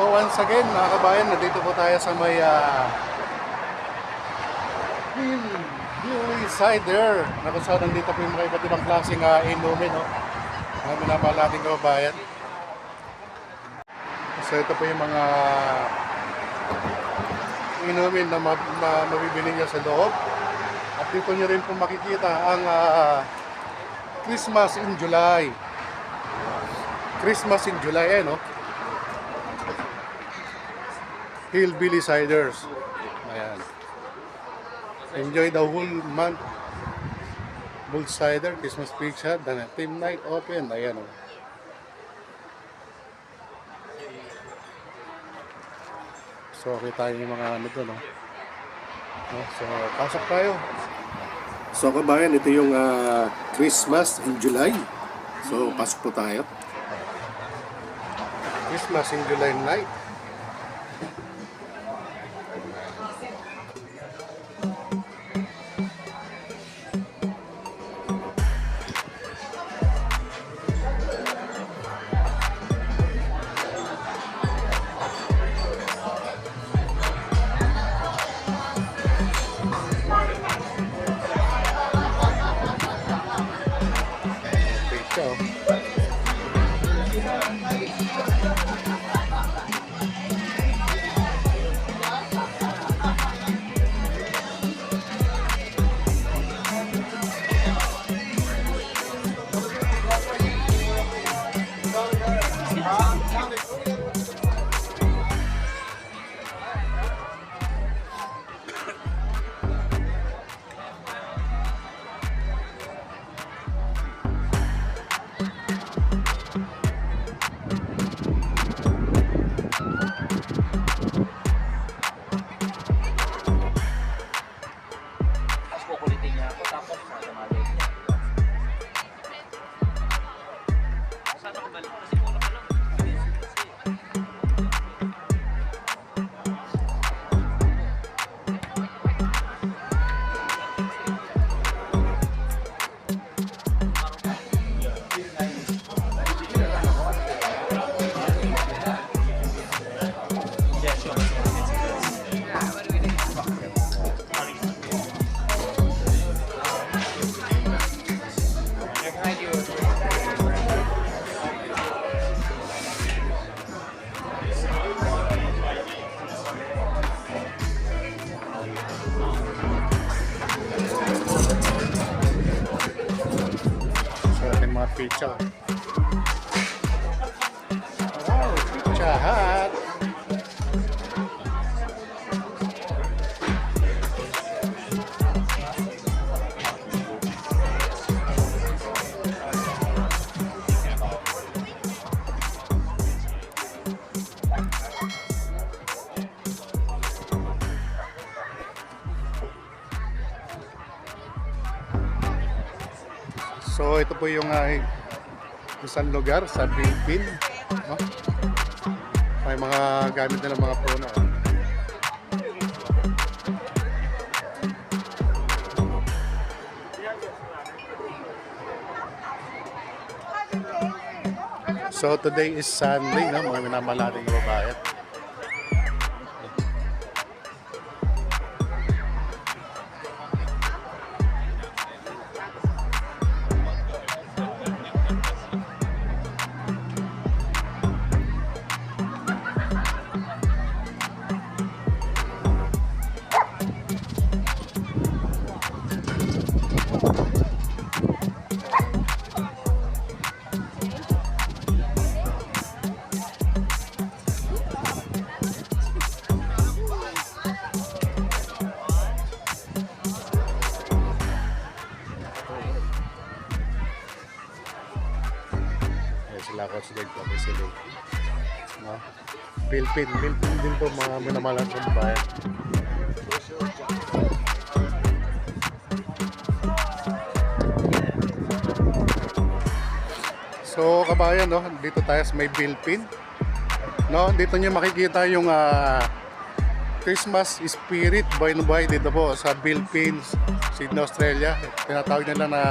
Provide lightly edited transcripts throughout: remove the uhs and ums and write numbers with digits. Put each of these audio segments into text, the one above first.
once again mga kabayan, nandito po tayo sa may Hillbilly Cider na kung saan nandito po yung mga iba't ibang klaseng inumin, no? Mga minamahal nating kababayan. So ito po yung mga inumin na mabibili niya sa loob. At dito nyo rin po makikita ang Christmas in July. Christmas in July, no? Hillbilly Ciders. Ayan. Enjoy the whole month. Bull Cider, Christmas Pizza, then team night open. Ayan, oh. So, kita yung mga ano doon, no? So, pasok tayo. So, kabayan, ito yung Christmas in July. So, pasok po tayo. Christmas in July night. Pizza. Wow, Pizza Hut. So ito po yung isang lugar sa Philippines, no? May mga gamit na ng mga puno. So today is Sunday, no? Mga minamahal nating kababayan. Lakot sila ito, may sila. No? Philippine din po mga minamalang sa bayan. So kabayan, no? Dito tayo sa may Philippine. No? Dito nyo makikita yung Christmas spirit buhay na buhay dito po sa Philippines, Sydney, Australia. Tinatawag nila na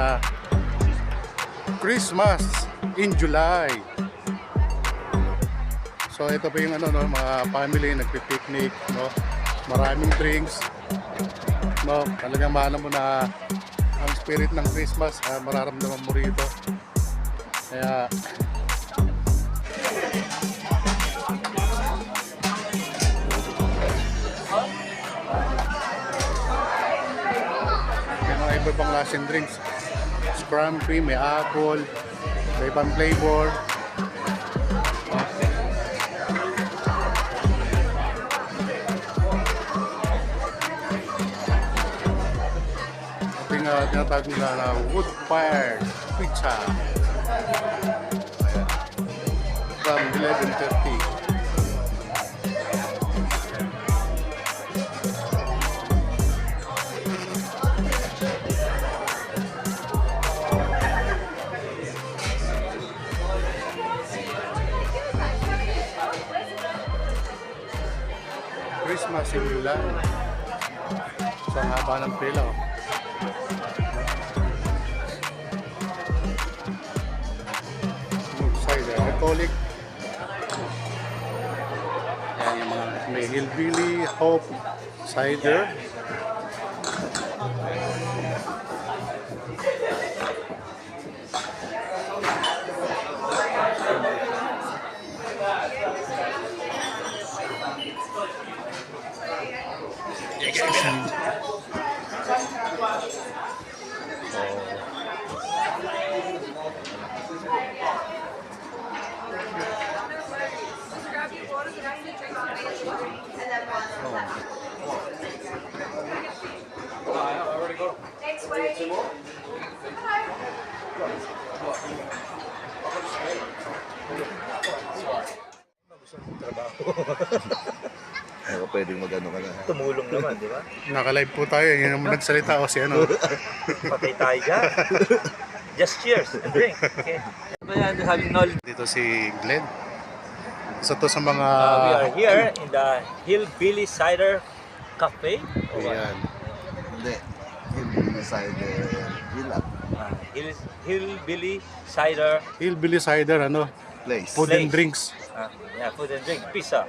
Christmas in July. So ito pa yung ano, no, mga family nagpi-picnic, no. Maraming drinks. No, talagang maano mo na ang spirit ng Christmas, mararamdaman mo rito. Kaya may mga iba pang lasing drinks. Scrum cream, may apple, may ibang flavor. Tinatawag nila na wood fire pizza. Ayan. From 11:30. Christmas in July. So ang haba ng pila. Oh. Cider, Catholic. Yan yung mga may Hillbilly, Hope, Cider. Ako pwedeng mag-ano ka na. Tumulong naman, di ba? Naka-live po tayo. Yan ang nagsalita o si ano. Patay tayo dyan. Just cheers and drink. Okay. Having knowledge. Dito si Glenn. Isa to sa mga... We are here in the Hillbilly Cider Cafe. Ayan. Hindi. Hillbilly Cider Villa Hillbilly Cider Hillbilly Cider, ano? Place. Food and Place. drinks. Yeah, food and drink. Pizza.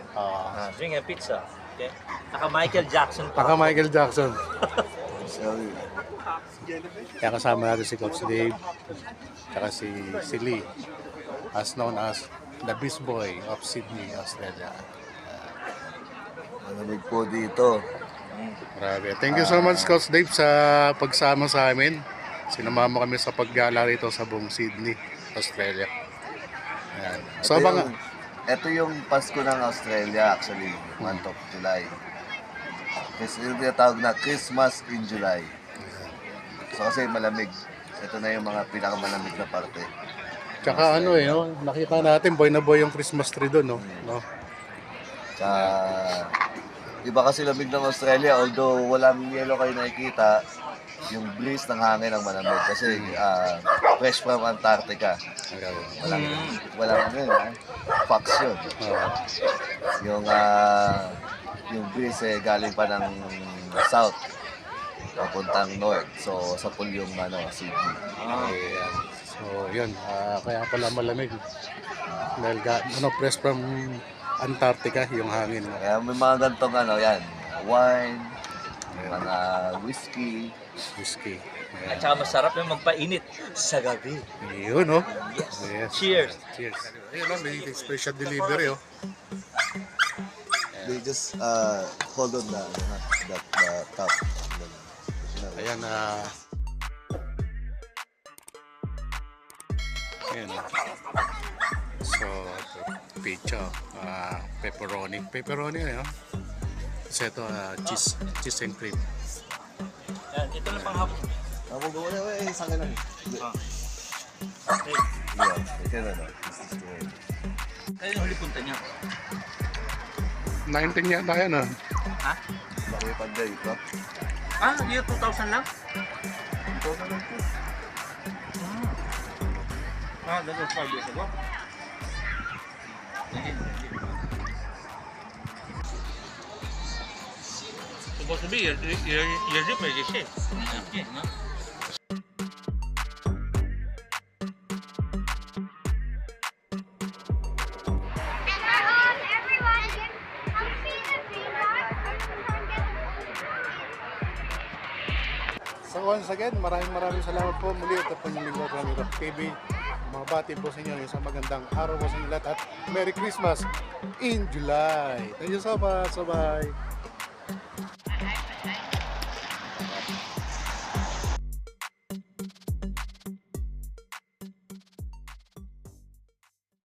Drink and pizza. Okay. Naka Michael Jackson pa. Taka Michael Jackson. Sorry. Kaya kasama natin si Coach Dave. Tsaka si Lee. As known as the Beast Boy of Sydney, Australia. Malamig po dito. Grabe. Thank you so much, Coach Dave, sa pagsama sa amin. Sinamama kami sa paggala rito sa buong Sydney, Australia. Ayan. So, Ito yung Pasko ng Australia actually, month of July. Kasi yung tinatawag na Christmas in July. So kasi malamig. Ito na yung mga pinakamalamig na parte. tsaka ano eh, no? Nakita natin, boy na boy yung Christmas tree doon, no? No? Tsaka, iba kasi lamig ng Australia, although walang yelo kayo nakikita, yung breeze ng hangin ang malamig kasi fresh from Antarctica. Walang facts yun. Yung breeze galing pa ng south papuntang north. So sa pool yung Sydney. Ayan. So, yun. Kaya pala malamig. Dahil fresh from Antarctica yung hangin. Kaya may mga gantong yan, wine, mga whiskey. Ayan. At saka masarap yung magpainit sa gabi. Yun, no? Yes. Cheers. Cheers. Ayun, no? May special delivery, oh. They just hold on the top. Ayan, ayan, so, pizza, pepperoni. Pepperoni, ano? Kasi ito, cheese and cream. Yan, ito na panghapon. Ako gawa na, isa ka lang. Okay. Yeah, ito na. Kaya yung huli punta niya. 19 yata yan, ah. Ha? Laki pag dito. Year 2000 lang? Ito na lang po. That was 5 years ago. Supposed to be your zipper is shape. Okay, no? So once again, maraming salamat po muli. Ito po yung lingkod ng Rock TV. Mga bati po sa inyo, isang magandang araw po sa inyo lahat at Merry Christmas in July. Thank you so much. Bye-bye.